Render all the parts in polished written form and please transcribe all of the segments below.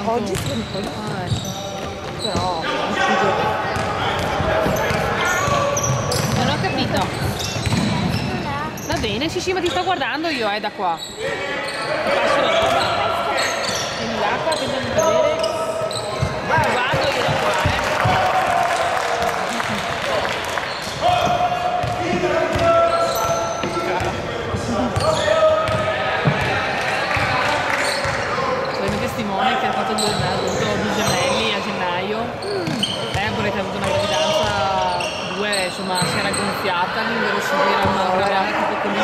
Oggi sono un po' però non ho capito. Va bene, sì, ma ti sto guardando io, da qua. Ti passo la roba. Vieni l'acqua che devi vedere. Guardo io da qua, testimone che ha fatto due gemelli a gennaio, pure che ha avuto una gravidanza, insomma si era gonfiata, l'inverosimile era una gravidanza tipo come te,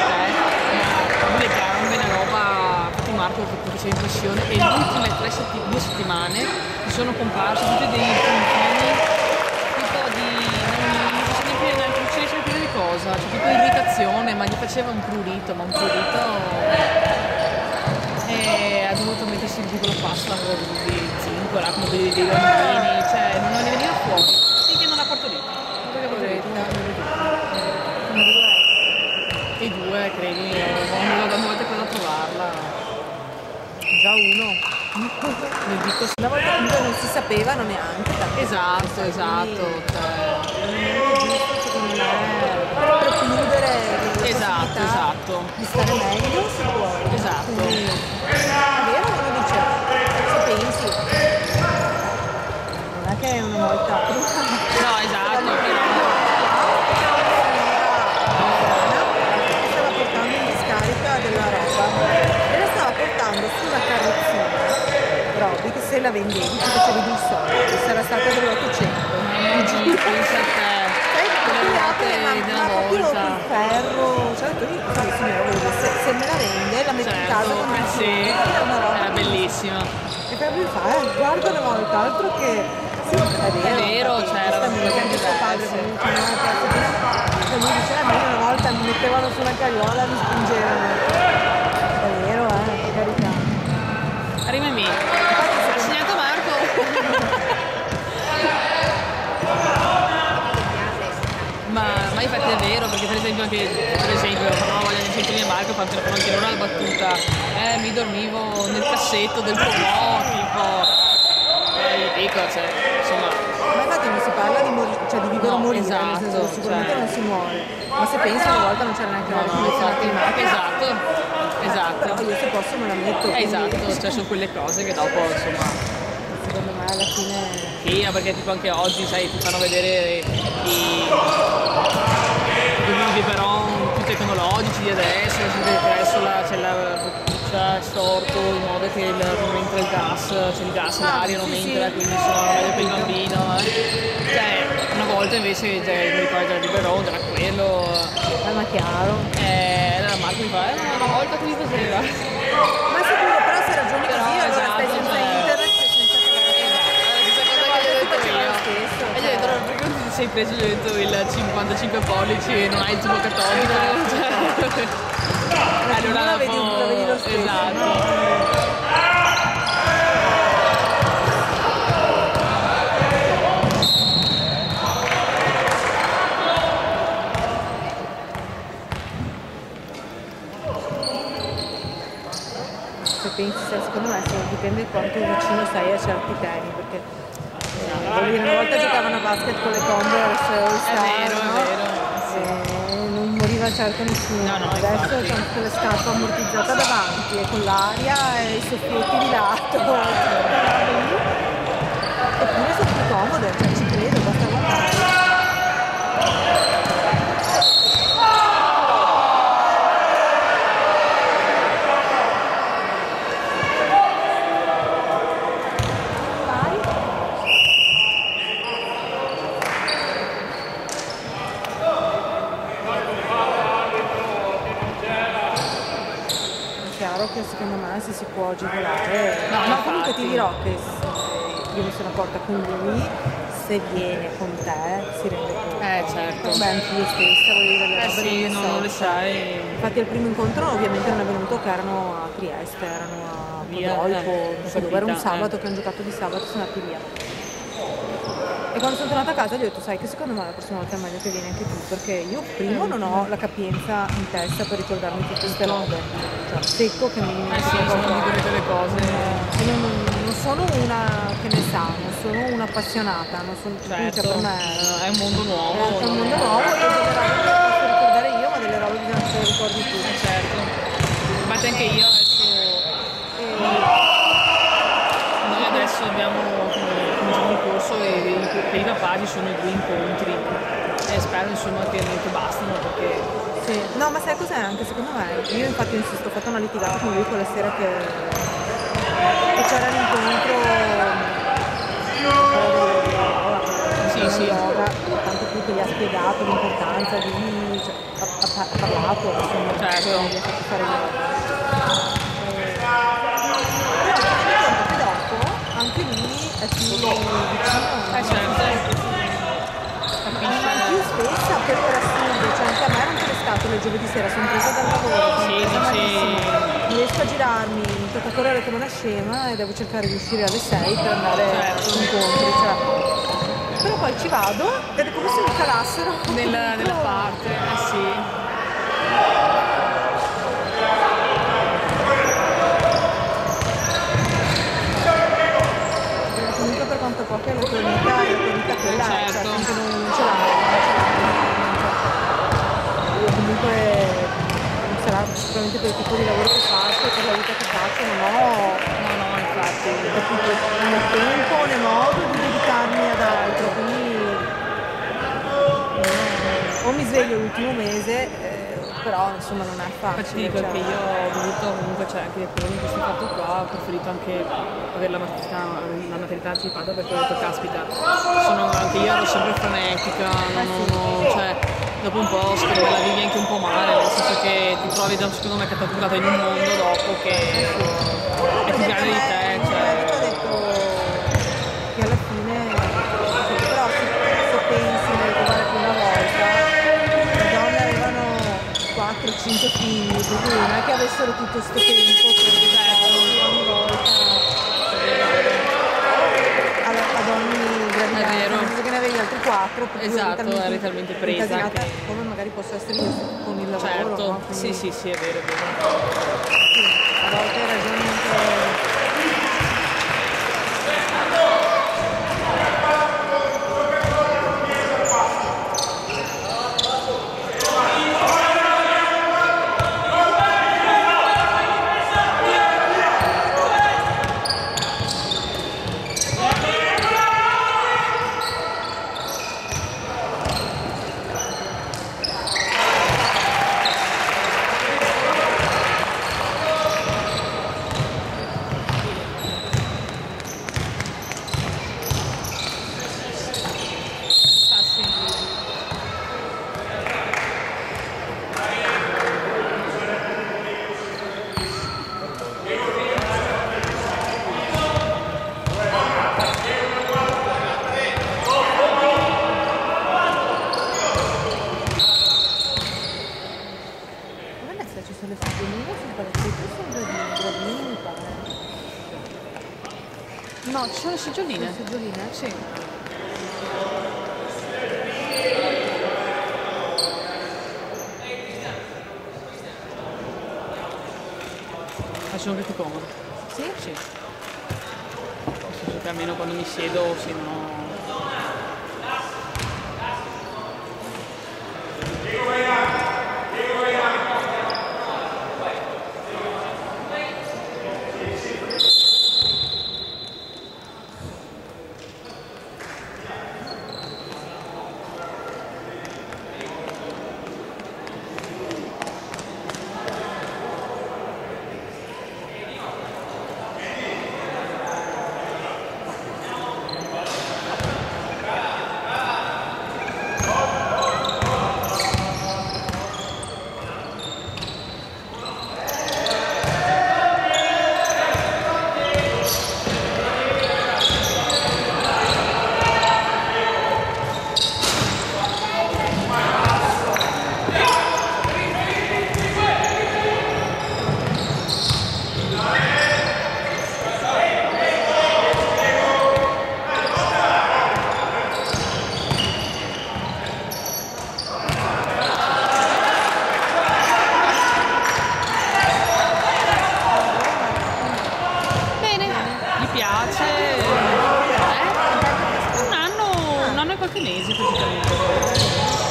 ma le gambe, una roba, infatti Marco che faceva impressione, e le ultime 2 settimane mi sono comparsi tutti dei puntini tipo di, non ci riesce a capire di cosa, cioè tipo irritazione, ma gli faceva un prurito, e ha dovuto mettersi il piccolo pasta di zinco, là, come dei bambini, cioè non ne veniva fuori, finché non la porto lì. E 2, credi, non ho volte per trovarla. Già uno. Mi dico, una volta comunque non si sapevano neanche. Esatto. Secondo me, per chiudere esatto. Di stare meglio si può. Esatto. Quindi, è vero, uno dice, se pensi, non è che è una volta. No, esatto. Stava portando in discarica della roba e la stava portando sulla carrozzina. Robby, che se la vendevi ti facevi dei soldi, sarà stata dell'800. Pensa a te. Le ruote della volta. Il ferro, cioè se me la vende la metto in casa come sì, era bellissima. E proprio guarda una volta, altro che sì, è vero, c'era anche suo padre comunque lui diceva meglio una volta mi mettevano su una carriola e mi spingevano. È vero, per carità. Arriva me. Ha segnato Marco. Ma infatti è vero, perché per esempio anche no, voglio il centrino Marco fanno anche loro la battuta, mi dormivo nel cassetto del pomò, tipo, dico, cioè, insomma. Ma infatti non si parla di, cioè, di vivere o morire, nel senso esatto, che sicuramente cioè, non si muore, ma se pensi una volta non c'era neanche la rivoluzione climatica. Esatto. Però io se posso me la metto. Esatto, cioè sono quelle cose che dopo, insomma. Secondo me alla fine. Sì, perché tipo anche oggi, sai, ti fanno vedere i biberon più tecnologici di adesso, che adesso c'è la boccuccia storto in modo che non entra il gas, c'è il gas, l'aria non entra, quindi sono meglio per il bambino. Cioè, una volta invece, cioè, mi ricordo del biberon, era quello. Ma chiaro. La Marco mi fa, una volta così faceva. Ma sicuro, però se ragioni così, allora stai senza internet e senza telefono. E gli ho detto, allora, perché non ti sei preso, gli ho detto, il 55 pollici e non hai il tubo catodico? Allora la vedi lo stesso. Esatto. Se pensi, secondo me dipende quanto vicino sei a certi temi, perché voglio dire, una volta giocavano a basket con le Converse All Star, È vero. non moriva certo nessuno. No, Adesso infatti. c'è con le scarpe ammortizzate davanti e con l'aria e i soffietti di lato. Eppure sono più comode, cioè ci credo, basta guardare. Che secondo me se si può agevolare, ma comunque ti dirò che io mi sono accorta con lui, se viene con te si rende conto. Certo. Beh, anche io stessa voglio dire le robe Sì, non le sai. Infatti al primo incontro ovviamente non è venuto che erano a Trieste, erano a Podolpo, non so dove, era un sabato che hanno giocato di sabato, sono andati via. E quando sono tornata a casa gli ho detto, sai che secondo me la prossima volta è meglio che vieni anche tu, perché io primo non ho la capienza in testa per ricordarmi tutte queste robe, cioè secco che mi sono di quelle cose. non sono una che ne sa, non sono un'appassionata, non sono, Certo, cioè per me è un mondo nuovo. è un mondo nuovo e delle robe che posso ricordare io, ma delle robe bisogna che le ricordi tu. Certo. Infatti anche io adesso. Noi adesso abbiamo cominciato un corso e per i papà ci sono 2 incontri e spero insomma che bastano perché. Sì. No, ma sai cos'è anche secondo me? Io infatti insisto, ho fatto una litigata con lui quella sera che c'era l'incontro Sì. tanto più che gli ha spiegato l'importanza di, cioè, ha parlato, insomma, certo. Gli ha fatto fare però dopo anche lui è più vicino, Certo. ma più spessa per assurdo, cioè anche a me non c'è stato le giovedì sera, sono presa dal lavoro, sono presa malissimo, non riesco a girarmi, mi tocca correre come una scema e devo cercare di uscire alle 6 per andare agli incontri, cioè. Però poi ci vado ed è come se mi calassero nella parte, sì. Comunque per quanto poco è la tua vita quella è, cioè Certo. finché non ce l'hai, io comunque non sarà sicuramente per il tipo di lavoro che faccio, per la vita che faccio, non ho No, infatti. capito, né tempo né modo di dedicarmi ad altro, quindi o mi sveglio l'ultimo mese, però insomma non è Infatti facile. dico Cioè. che io ho voluto comunque, cioè anche per questo fatto qua, ho preferito anche avere la maternità anticipata perché ho detto caspita, anche io ero sempre frenetica, cioè dopo un po' secondo me la vivi anche un po' male, nel senso che ti trovi secondo me catapultata in un mondo dopo che è più grande di te, cioè. Ho detto che alla fine, però se pensi nel trovare più una volta, le donne avevano 4-5 figli, per cui non è che avessero tutto questo tempo per dedicarsi ogni volta ad ogni vero. Nel senso che ne avevi altri 4. Esatto, eri talmente presa incasinata, che... come magari posso essere io con il lavoro. Certo, no? Quindi, sì, è vero, è vero. sì, a volte hai ragione anche... Ci sono le seggiolini sul palazzetto o sono gradini mi pare? No, ci sono le seggioline. Le seggioline? Sì. Faccio anche più comodo. Sì? Sì. Nel senso che almeno quando mi siedo, sì, no... Qualche mese praticamente,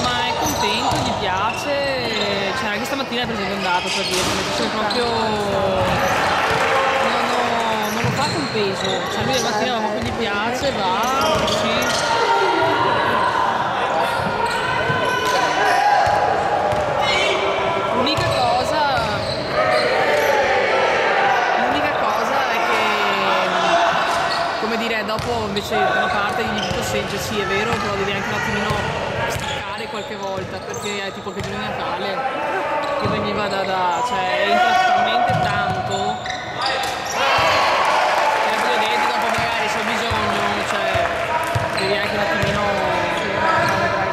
ma è contento, gli piace, cioè anche stamattina per esempio è andato per dirmi, cioè proprio non lo fa con peso, cioè lui la mattina proprio gli piace, va, sì. L'unica cosa è che, come dire, dopo invece da una parte gli dico sempre sì è vero, però devi anche un attimino staccare qualche volta, perché è tipo che giorno di Natale che veniva cioè entra talmente tanto che ho detto dopo magari se ho bisogno, cioè devi anche un attimino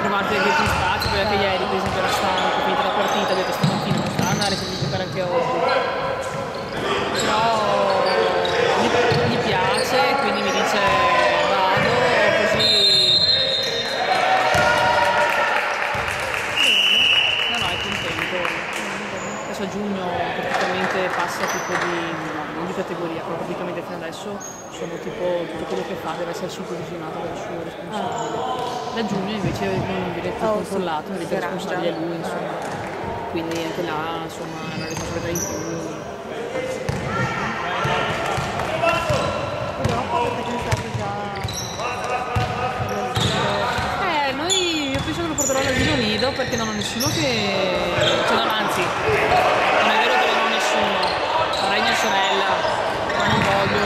trovarti dei spazi, perché anche ieri per esempio era stanco, finita la partita, ho detto stamattina non sta andare se devi giocare anche oggi, però gli piace, quindi mi dice vado così. No, è contento. Adesso a giugno praticamente passa tipo non di categoria, però praticamente fino adesso sono tipo tutto quello che fa deve essere supervisionato dal suo responsabile. Da giugno invece non viene più controllato, non viene responsabile lui, insomma. Quindi anche là insomma è una responsabilità in più. Io penso che lo porterò all'asilo nido perché non ho nessuno che... cioè non, anzi, non è vero che non ho nessuno, avrei mia sorella, ma non voglio...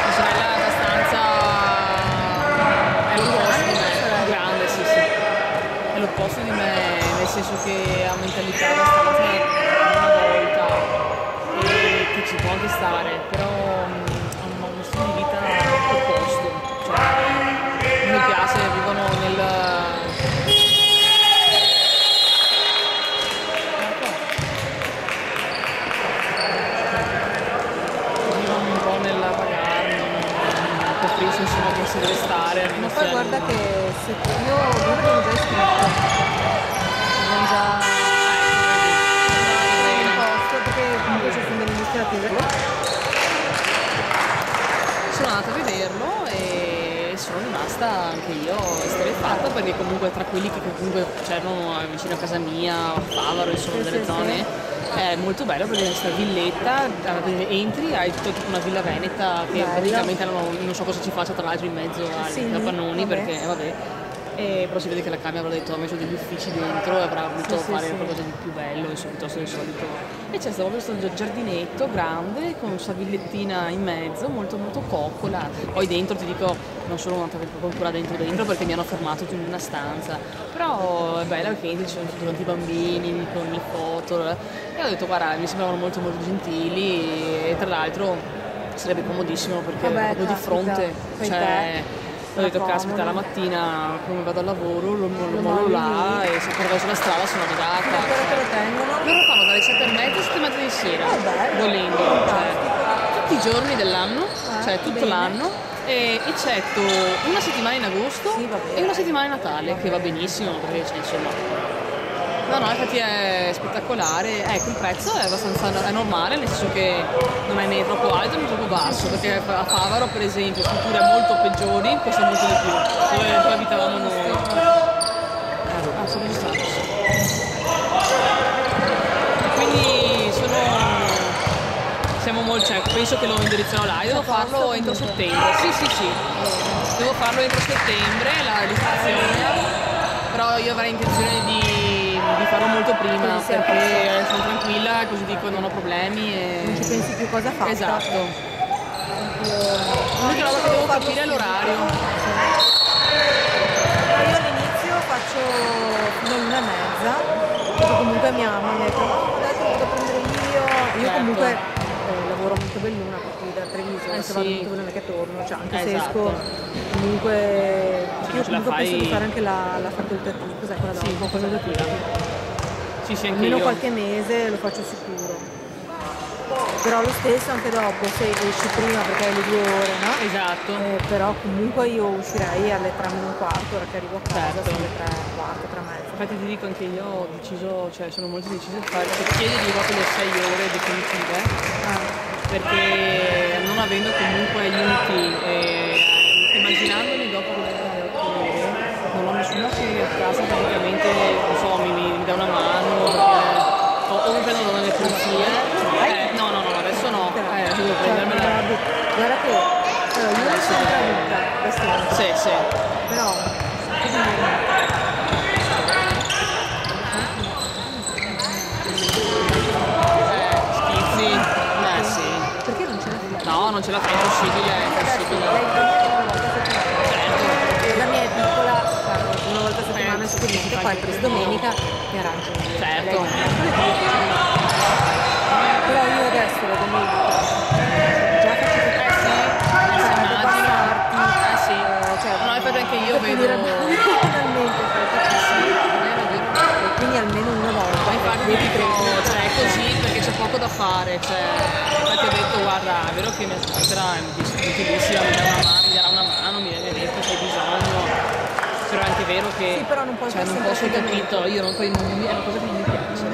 Mia sorella è abbastanza... è l'opposto di me, grande, sì, è l'opposto di me, nel senso che ha mentalità abbastanza una volta e che ci può anche stare, però ha uno stile di vita opposto, cioè mi piace, vivono vivono un po' nella pagare, costruirsi insieme a si deve stare. Ma poi guarda che se io avevo già iscritto, non già in posto, perché comunque c'è fin dall'inizio la tesa. Sono andata a vederlo e sono rimasta anche io esterrefatta, perché comunque tra quelli che comunque c'erano vicino a casa mia, a Favaro, insomma delle zone, è molto bello perché questa villetta, entri, hai tutta tipo una villa veneta che praticamente non so cosa ci faccia tra l'altro in mezzo ai capannoni, perché vabbè. Però si vede che la Cami avrà detto ha messo degli uffici dentro e avrà voluto fare qualcosa di più bello, insomma, piuttosto del solito. E c'è stato questo giardinetto grande con questa villettina in mezzo, molto molto coccola. Poi dentro ti dico, non sono andata ancora dentro perché mi hanno fermato in una stanza. Però è bella perché entri, ci sono tutti quanti i bambini con le foto. E ho detto guarda, mi sembravano molto molto gentili e tra l'altro sarebbe comodissimo perché proprio di fronte. Cioè, ho detto caspita, la mattina come vado al lavoro lo mollo là e se corro sulla strada sono arrivata. Perché lo tengono? Loro fanno dalle 7:30 alle 7:30 di sera, volendo, cioè, tutti i giorni dell'anno, cioè tutto l'anno, eccetto una settimana in agosto e una settimana in Natale, che va benissimo perché cioè, insomma. No, infatti è spettacolare. Ecco, il prezzo è abbastanza normale, nel senso che non è né troppo alto né troppo basso, perché a Favaro, per esempio, strutture molto peggiori costano molto di più, dove abitavamo noi. Sono stato. Quindi siamo molto, cioè, penso che lo indirizzerò là. Devo farlo entro settembre. Sì. Devo farlo entro settembre, l'iscrizione. Però io avrei intenzione di farlo molto prima perché sono tranquilla, così dico non ho problemi e non ci pensi più cosa fa. Esatto. L'unica roba che devo capire è l'orario. Io all'inizio faccio fino all'1:30, perché comunque mia mamma mi ha detto no, adesso lo devo prendere io comunque lavoro molto belluna, per cui da Treviso se vado molto bene non è che torno, cioè anche se esco comunque io comunque penso di fare anche la facoltativa, cos'è quella dopo? Sì, facoltativa. Sì, almeno qualche mese lo faccio sicuro, però lo stesso anche dopo se esci prima perché hai le 2 ore, no? Esatto. Però comunque io uscirei alle 3:15, ora che arrivo a casa sono le 3:15, 3:30. Infatti ti dico anche io ho deciso, cioè sono molto decisa di fare, se chiedi proprio le 6 ore definitive, perché non avendo comunque aiuti immaginandomi dopo che non ho nessuno che a casa praticamente, non so, mi dà una mano, perché o mi prendo dalle pulizie. No, adesso no, devo prendermela. Guarda che io sono sempre adulta da sempre. Sì. Però schizzi, sì. Perché non ce la fai? No, non ce la fai, è impossibile, La mia è piccola, una volta a settimana sicuramente, poi preso domenica mi arrangio. Certo. Però io adesso la domenica già faccio no, infatti anche io vedo finalmente quindi almeno una volta. Ma infatti dico, cioè è così perché c'è poco da fare, cioè infatti ho detto guarda, è vero che mia suocera è gentilissima, mi darà una mano, mi ha detto se hai bisogno, però è anche vero che però non cioè, non posso capito, io non, poi non è una cosa che non mi piace,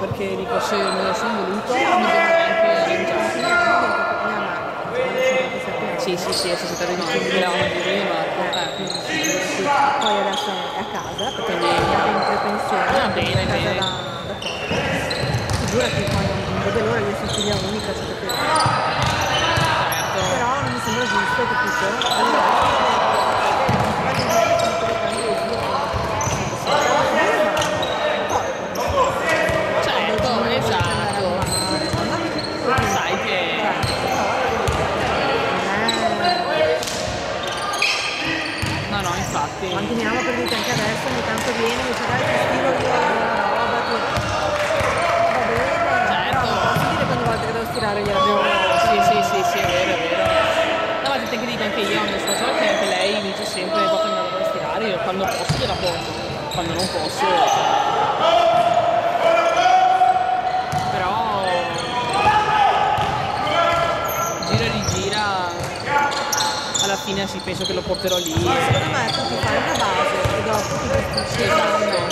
perché dico se me lo sono voluto mi devo anche arrangiare. Sì, è stata disponibile a una prima, poi adesso è a casa perché è in prepensione, bene. Figurati quando non vede l'ora, io sono figlia unica, cioè perché però non mi sembra giusto, capito? Anche mia mamma per dire anche adesso ogni tanto viene mi dice dai ti stiro io la roba tu va bene, certo. Però non posso dire che ogni volta che devo stirare gliela devo sì, è vero. No, ma ti dico anche io, mia suocera, che anche lei mi dice sempre portami la roba da stirare, io quando posso gliela porto, quando non posso però gira e rigira alla fine sì, penso che lo porterò lì. Secondo me tu ti fai una base e dopo ti gestisci Esatto. meglio,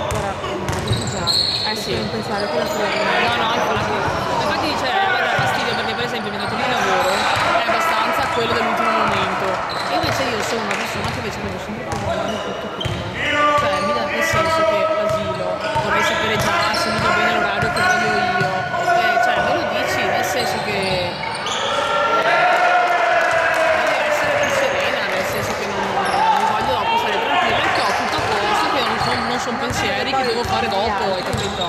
però prendi già. Sì. Non pensare che la trovi. No, infatti dice, guarda, fastidio perché per esempio il mio dato di lavoro è abbastanza quello dell'ultimo momento. E invece io sono una persona che invece devo sempre programmare tutto prima. Cioè, mi dà nel senso che l'asilo vorrei sapere già se mi va bene l'orario che voglio io. Cioè, me lo dici, nel senso che voglio essere più serena, nel senso che non voglio dopo stare tranquilla perché ho tutto a posto, che non sono pensieri che devo fare dopo, hai capito?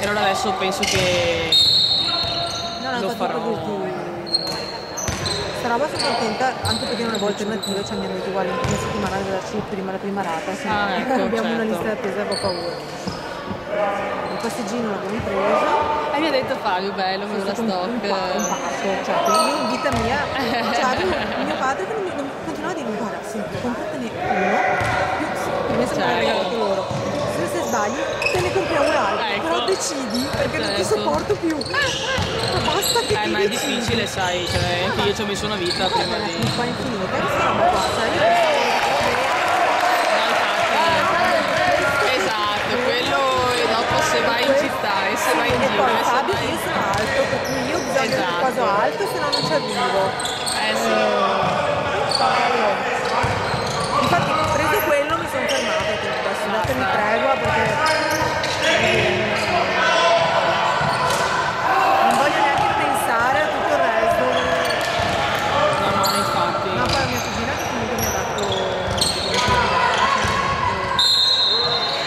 E allora adesso penso che lo farò. Sta roba sono contenta anche perché non avevo alternative, cioè mi hanno detto guarda in prima settimana devo darci prima la prima rata, se no abbiamo una lista d'attesa e ho paura. Il passeggino l'abbiamo preso. E mi ha detto Fabio, bello, me la stock. Un parco, cioè io in vita mia, cioè avevo mio padre che non continuava a dire guarda, senti, compratene uno, più me se me regalato loro. Se sbagli te ne compriamo un altro, però decidi perché non ti sopporto più. Basta che ma è difficile, sai, cioè anche io ci ho messo una vita prima di. Un po' infinita, questa roba qua, sai, io esatto, quello e dopo se vai in città e se vai in giro. E poi Fabio io sono alto, per cui io ho bisogno di un coso alto, se no non ci arrivo. Sì. Infatti preso quello mi sono fermata e ho detto adesso datemi tregua perché non voglio neanche pensare a tutto il resto. No, infatti. No, poi mia cugina che comunque mi ha dato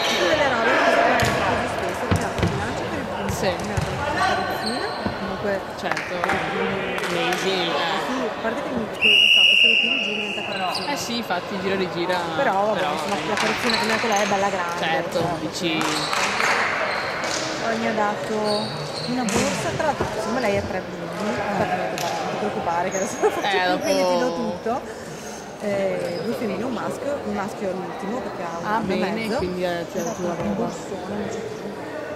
tutte delle robe che mi sono così spesso, perché mi ha dato il bilancio per il punto, mi ha dato la carrozzina, comunque certo, amazing. Sì, a parte che mi so che se lo tiri giù diventa carrozzina. Sì, infatti gira e rigira. Però vabbè, insomma, la carrozzina che mi ha dato lei è bella grande. Certo, dici. Poi mi ha dato una borsa, tra l'altro siccome lei ha 3 bimbi, infatti mi ha detto non ti preoccupare che adesso lo faccio tutto e ti do tutto. 2 femmine, un maschio è l'ultimo perché ha un anno e bene, mezzo. quindi ti ha dato la un roba. borsone,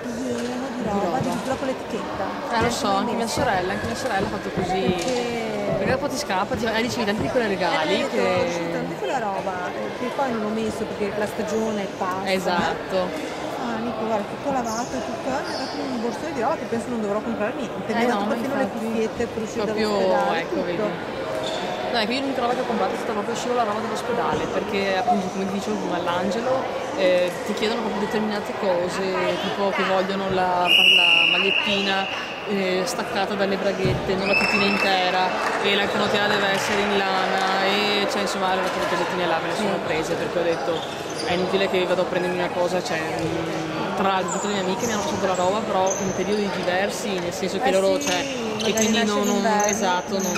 pieno di roba, addirittura con l'etichetta. Lo so, anche mia sorella ha fatto così. Perché dopo ti scappa, ricevi tanti di quei regali Ho ricevuto tanta quella roba che poi non ho messo perché la stagione passa. Esatto. Nico, guarda, tutto lavato, tutto, mi ha dato un borsone di roba che penso non dovrò comprare niente. Mi ha dato perfino le cuffiette per uscire dall'ospedale. Ecco, vedi. No, io l'unica roba che ho comprato è stata proprio solo la roba dell'ospedale, perché appunto come ti dicevo prima all'Angelo ti chiedono proprio determinate cose, tipo che vogliono la magliettina staccata dalle braghette, non la tutina intera, e la canottiera deve essere in lana, e cioè insomma allora quelle cosettine là me le sono prese perché ho detto è inutile che vado a prendermi una cosa, cioè tra l'altro tutte le mie amiche mi hanno passato la roba però in periodi diversi, nel senso che loro cioè e quindi non esatto no,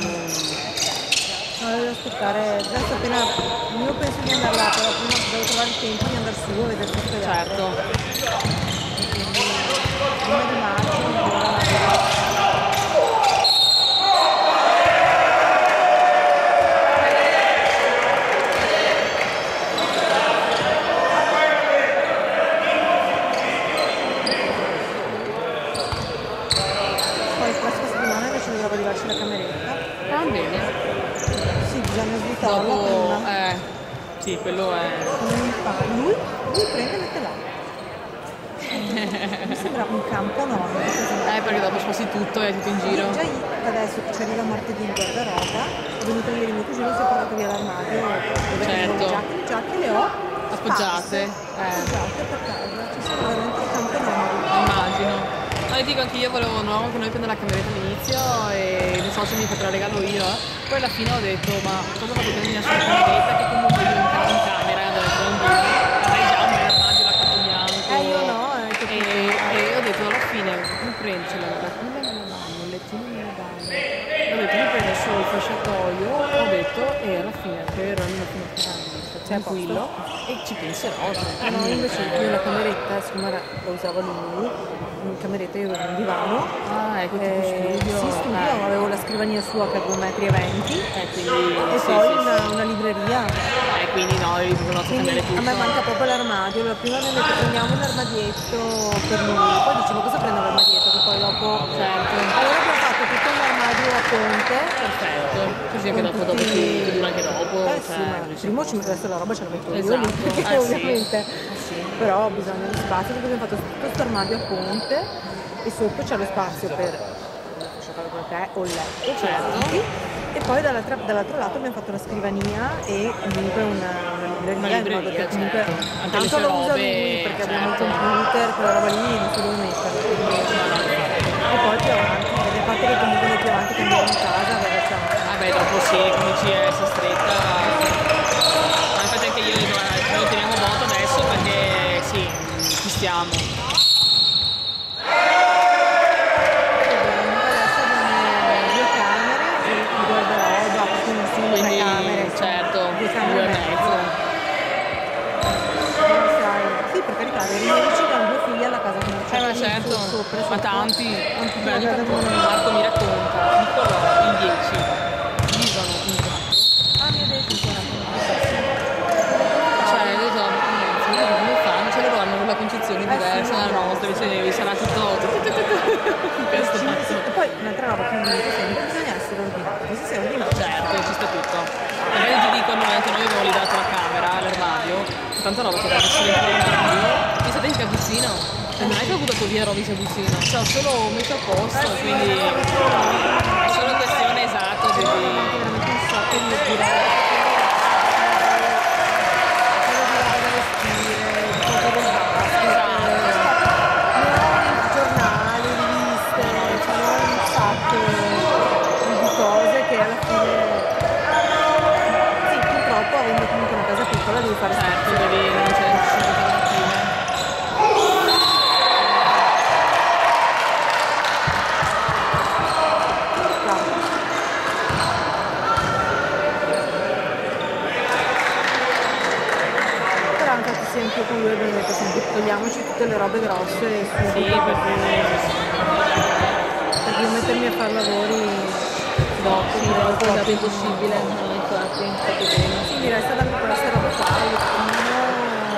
devo aspettare, adesso appena io penso di andare là, però prima devo trovare il tempo di andare su a vedere queste gare. certo. Quindi prima di maggio poi la prossima settimana invece dovrò arrivarci la cameretta. Va bene. Sì, bisogna svuotarla Dopo, prima. sì, quello è. Lui prende e mette là. Mi sembra un campo enorme. Perché dopo sposti tutto e è tutto in giro. Già adesso che ci arriva martedì in guardaroba, è venuto ieri mio cugino, si è portato via l'armadio, dove Certo. le giacche le ho Appoggiate. appoggiate per casa. Ci sono veramente un campo enorme. Immagino. Ma io dico anche io volevo no, che noi prendere la cameretta all'inizio e non so se mi potrà regalo io, poi alla fine ho detto ma cosa faccio prendere la sua cameretta che comunque io in camera dove avrei già un bel armadio là tutto bianco. Io no, e ho detto alla fine mi prendo la cameretta me la danno, il lettino me la danno. Ho detto mi prendo solo il fasciatoio, ho detto e alla fine per una fine tranquillo e ci penserò. No, invece io la cameretta, siccome la usava lui, in cameretta io avevo un divano. Ecco, tipo studio. Sì, studio, avevo la scrivania sua che avevo 1,20 m quindi, e poi una libreria. Quindi no, io devo cambiare tutto. A me manca proprio l'armadio, allora prima abbiamo detto prendiamo un armadietto per lui, poi dicevo cosa prendo l'armadietto che poi dopo. Certo. Allora abbiamo fatto tutto un armadio a ponte. Perfetto. Così anche con dopo tutti- ti dura anche dopo. sì, cioè, ma non si primo può. ci metto adesso la roba, ce la metto io Esatto, lì, perché sì. ovviamente. Sì. Però ho bisogno di spazio, perché abbiamo fatto tutto questo armadio a ponte e sotto c'è lo spazio per il tè o il letto, Certo. sì. E poi dall'altro lato abbiamo fatto una scrivania e comunque una libreria, in modo che comunque certo. Anche le tanto sue lo usa robe, lui perché abbiamo il certo. computer, quella roba lì non so dove metterla. E poi più avanti, perché a parte che comunque noi più avanti cambiamo casa, perché c'è Vabbè, dopo sì, come dici, sta stretta. Ma infatti anche io dico, noi teniamo moto adesso perché sì, ci stiamo. adesso abbiamo 2 camere e il guardaroba, quindi sì, 3 Quindi camere, insomma, certo, 2 camere 2 e e mezzo. mezzo. Però sai, sì, per carità, avere i miei vicini hanno 2 figli alla casa con Ma certo, ma tanti. Beh, ogni tanto Marco mi racconta, Niccolò in 10 vivono in 4. Ah, mi ha detto che era Cioè, io dico, come fanno? Cioè loro hanno una concezione diversa dalla nostra, invece sarà tutto questo fatto. E poi un'altra roba che mi dice sempre, bisogna essere ordinati, se sei ordinato. Certo, ci sta tutto. Magari ti dicono anche noi abbiamo ridato la camera, l'armadio, tanta roba c'è da mettere dentro l'armadio. Mi state in sgabuzzino? E non è che ho buttato via roba in sgabuzzino, cioè ho solo messo a posto, quindi è solo questione esatto di. Veramente un sacco di girare. Giornali, riviste, c'è un sacco di cose che alla fine, sì, purtroppo avendo comunque una casa piccola devi fare Certo, devi, non c'è alternative. però anche se anche con lui abbiamo detto sempre togliamoci tutte le robe grosse e Sì, perché io mettermi a fare lavori dopo sì, dopo è stato impossibile, infatti, fatto bene. sì, mi resta da queste robe qua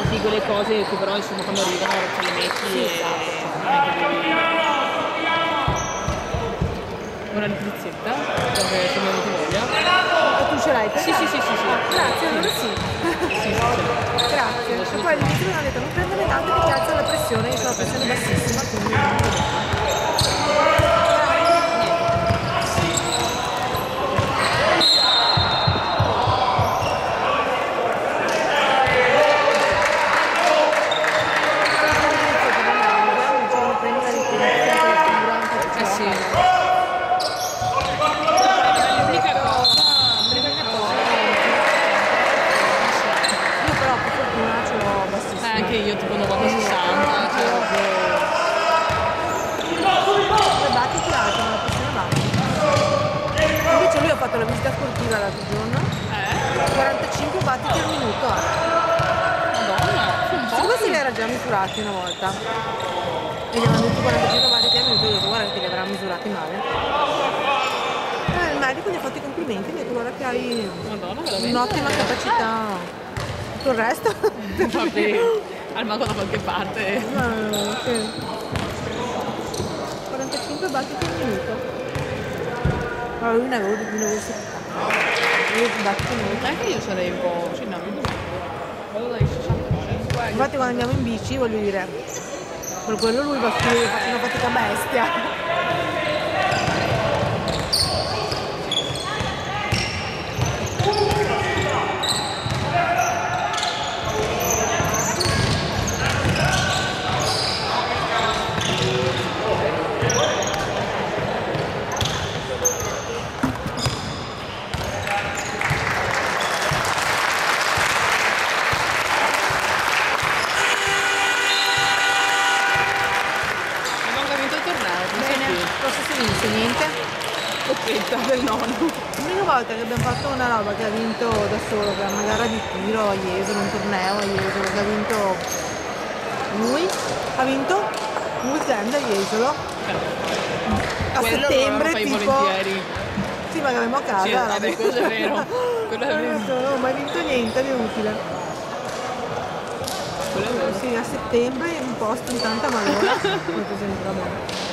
Sì, quelle cose che però insomma quando arrivano te le metti Sì, e esatto. non è che devi. Una litrizzetta, dove se mi avete voglia. tu ce l'hai? Sì, sì, sì, sì, sì. Grazie, allora sì. Sì, sì, Grazie. E poi all'inizio mi hanno detto non prendere tanto che ti alza la pressione, io ho la pressione bassissima, quindi Eh sì. L'unica cosa, io però per fortuna ce l'ho bassissima. anche io tipo 90-60, cioè proprio. Le battiti alzano la pressione bassa. Invece lui ha fatto la visita sportiva l'altro giorno, 45 battiti al minuto. Madonna, un Sì, po'. questi li era già misurati una volta. E gli avevano detto 45 battiti al minuto, io ho detto guarda che li avrà misurati male. Il medico gli ha fatto i complimenti, mi ha detto guarda che hai Madonna, veramente. un'ottima capacità. Tutto il resto? Vabbè, al mago da qualche parte. Sì. 45 battiti al minuto. Allora lui ne avevo 70. Battiti al minuto. Anche io sarei un po'. Sì, no, vado dai 65. Infatti quando andiamo in bici voglio dire, per quello lui va su e fa una fatica bestia. Allungamento del torneo, non so Bene, più. cosa si vince? Niente? Coppetta del nonno. L'unica volta che abbiamo fatto una roba che ha vinto da solo, che è una gara di tiro a Jesolo, un torneo a Jesolo, che ha vinto lui, ha vinto un weekend a Jesolo a Quello settembre lo fai tipo. volentieri. Sì, ma che avevamo a casa. Sì, vabbè, quello è vero. Quello è vero. Non ho mai vinto niente di utile. Quello è vero. Sì, a settembre in un posto in tanta malora. Molto sempre, vabbè.